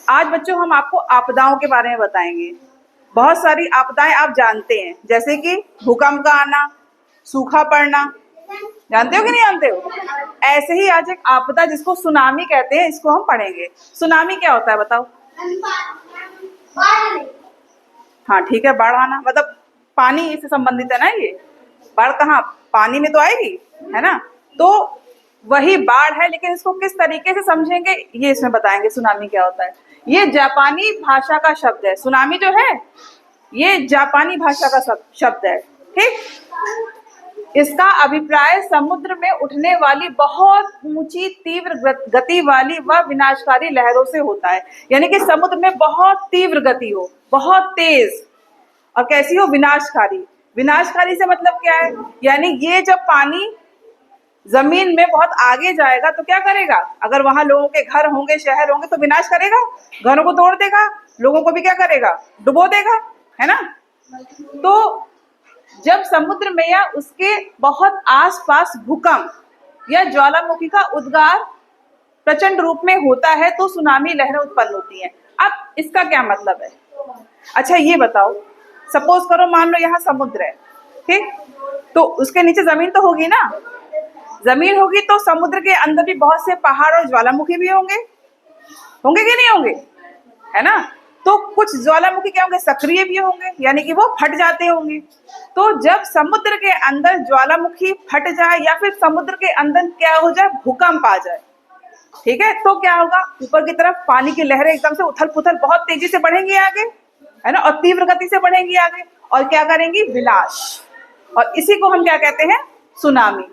आज बच्चों हम आपको आपदाओं के बारे में बताएंगे। बहुत सारी आपदाएं आप जानते हैं, जैसे कि भूकंप का आना, सूखा पड़ना, जानते हो कि नहीं जानते हो? ऐसे ही आज एक आपदा जिसको सुनामी कहते हैं, इसको हम पढ़ेंगे। सुनामी क्या होता है बताओ? हाँ ठीक है, बाढ़ आना, मतलब पानी से संबंधित है ना ये। बाढ़ कहाँ, पानी में तो आएगी, है ना? तो वही बाढ़ है, लेकिन इसको किस तरीके से समझेंगे ये इसमें बताएंगे। सुनामी क्या होता है? ये जापानी भाषा का शब्द है। सुनामी जो है ये जापानी भाषा का शब्द है, ठीक। इसका अभिप्राय समुद्र में उठने वाली बहुत ऊंची तीव्र गति वाली व विनाशकारी लहरों से होता है। यानी कि समुद्र में बहुत तीव्र गति हो, बहुत तेज, और कैसी हो? विनाशकारी। विनाशकारी से मतलब क्या है? यानी ये जब पानी जमीन में बहुत आगे जाएगा तो क्या करेगा? अगर वहां लोगों के घर होंगे, शहर होंगे, तो विनाश करेगा, घरों को तोड़ देगा, लोगों को भी क्या करेगा? डुबो देगा, है ना? तो जब समुद्र में या उसके बहुत आसपास भूकंप या ज्वालामुखी का उद्गार प्रचंड रूप में होता है तो सुनामी लहरें उत्पन्न होती हैं। अब इसका क्या मतलब है? अच्छा ये बताओ, सपोज करो मान लो यहाँ समुद्र है, ठीक, तो उसके नीचे जमीन तो होगी ना। जमीन होगी तो समुद्र के अंदर भी बहुत से पहाड़ और ज्वालामुखी भी होंगे, होंगे कि नहीं होंगे, है ना? तो कुछ ज्वालामुखी क्या होंगे? सक्रिय भी होंगे, यानी कि वो फट जाते होंगे। तो जब समुद्र के अंदर ज्वालामुखी फट जाए या फिर समुद्र के अंदर क्या हो जाए? भूकंप आ जाए, ठीक है, तो क्या होगा? ऊपर की तरफ पानी की लहरें एकदम से उथल पुथल बहुत तेजी से बढ़ेंगी आगे, है ना, और तीव्र गति से बढ़ेंगी आगे, और क्या करेंगी? विनाश। और इसी को हम क्या कहते हैं? सुनामी।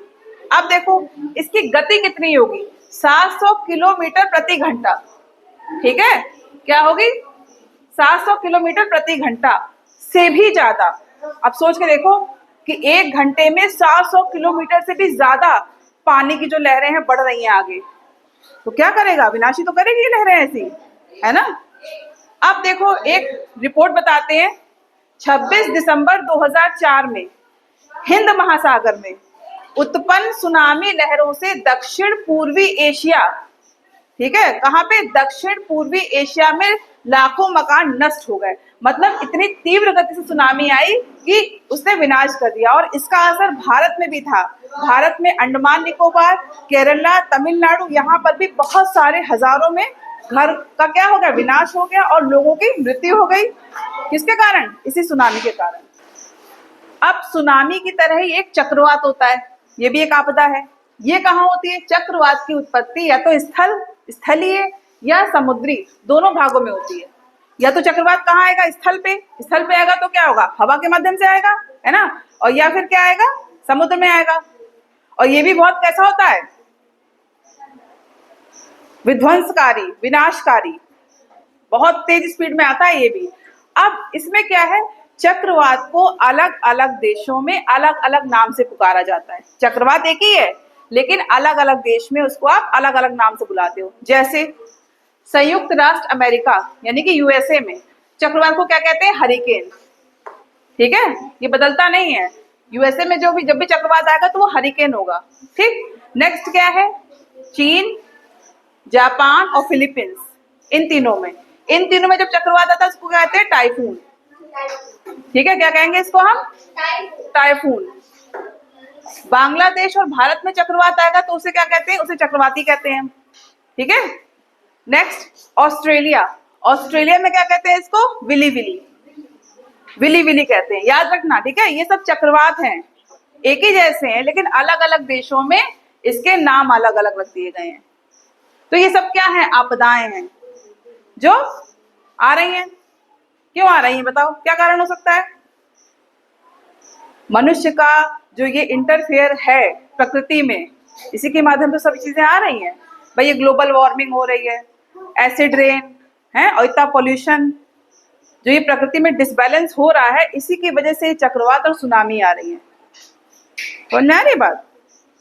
अब देखो इसकी गति कितनी होगी? 700 किलोमीटर प्रति घंटा, ठीक है, क्या होगी? 700 किलोमीटर प्रति घंटा से भी ज्यादा। अब सोच के देखो कि एक घंटे में 700 किलोमीटर से भी ज्यादा पानी की जो लहरें हैं बढ़ रही हैं आगे, तो क्या करेगा? विनाशी तो करेगी ये लहरें ऐसी, है ना? अब देखो एक रिपोर्ट बताते हैं, 26 दिसंबर 2004 में हिंद महासागर में उत्पन्न सुनामी लहरों से दक्षिण पूर्वी एशिया, ठीक है, कहाँ पे? दक्षिण पूर्वी एशिया में लाखों मकान नष्ट हो गए। मतलब इतनी तीव्र गति से सुनामी आई कि उसने विनाश कर दिया। और इसका असर भारत में भी था। भारत में अंडमान निकोबार, केरला, तमिलनाडु, यहाँ पर भी बहुत सारे हजारों में घर का क्या हो गया? विनाश हो गया, और लोगों की मृत्यु हो गई। किसके कारण? इसी सुनामी के कारण। अब सुनामी की तरह ही एक चक्रवात होता है, ये भी एक आपदा है। ये कहाँ होती है? चक्रवात की उत्पत्ति या तो स्थलीय या समुद्री, दोनों भागों में होती है। या तो चक्रवात कहाँ आएगा? स्थल पे आएगा तो क्या होगा? हवा के माध्यम से आएगा, है ना? और या फिर क्या आएगा? समुद्र में आएगा। और ये भी बहुत कैसा होता है? विध्वंसकारी, विनाशकारी, बहुत तेज स्पीड में आता है ये भी। अब इसमें क्या है? चक्रवात को अलग अलग देशों में अलग अलग नाम से पुकारा जाता है। चक्रवात एक ही है, लेकिन अलग अलग देश में उसको आप अलग अलग नाम से बुलाते हो। जैसे संयुक्त राष्ट्र अमेरिका यानी कि यूएसए में चक्रवात को क्या कहते हैं? हरिकेन, ठीक है, ये बदलता नहीं है। यूएसए में जब भी चक्रवात आएगा तो वो हरिकेन होगा, ठीक। नेक्स्ट क्या है? चीन, जापान और फिलीपींस, इन तीनों में जब चक्रवात आता है उसको क्या कहते हैं? टाइफून, ठीक है। क्या कहेंगे इसको हम? टाइफून। बांग्लादेश और भारत में चक्रवात आएगा तो उसे क्या कहते हैं? उसे चक्रवाती कहते हैं, ठीक है। नेक्स्ट ऑस्ट्रेलिया में क्या कहते हैं इसको? विली विली कहते हैं, याद रखना, ठीक है। ये सब चक्रवात हैं, एक ही जैसे हैं, लेकिन अलग अलग देशों में इसके नाम अलग अलग रख दिए गए हैं। तो ये सब क्या है? आपदाएं हैं जो आ रही हैं। क्यों आ रही हैं बताओ? क्या कारण हो सकता है? मनुष्य का जो ये इंटरफेयर है प्रकृति में, इसी के माध्यम से सभी चीजें आ रही हैं। भाई ये ग्लोबल वार्मिंग हो रही है, एसिड रेन है, और इतना पॉल्यूशन, जो ये प्रकृति में डिसबैलेंस हो रहा है, इसी की वजह से चक्रवात और सुनामी आ रही है। तो ना रही बात।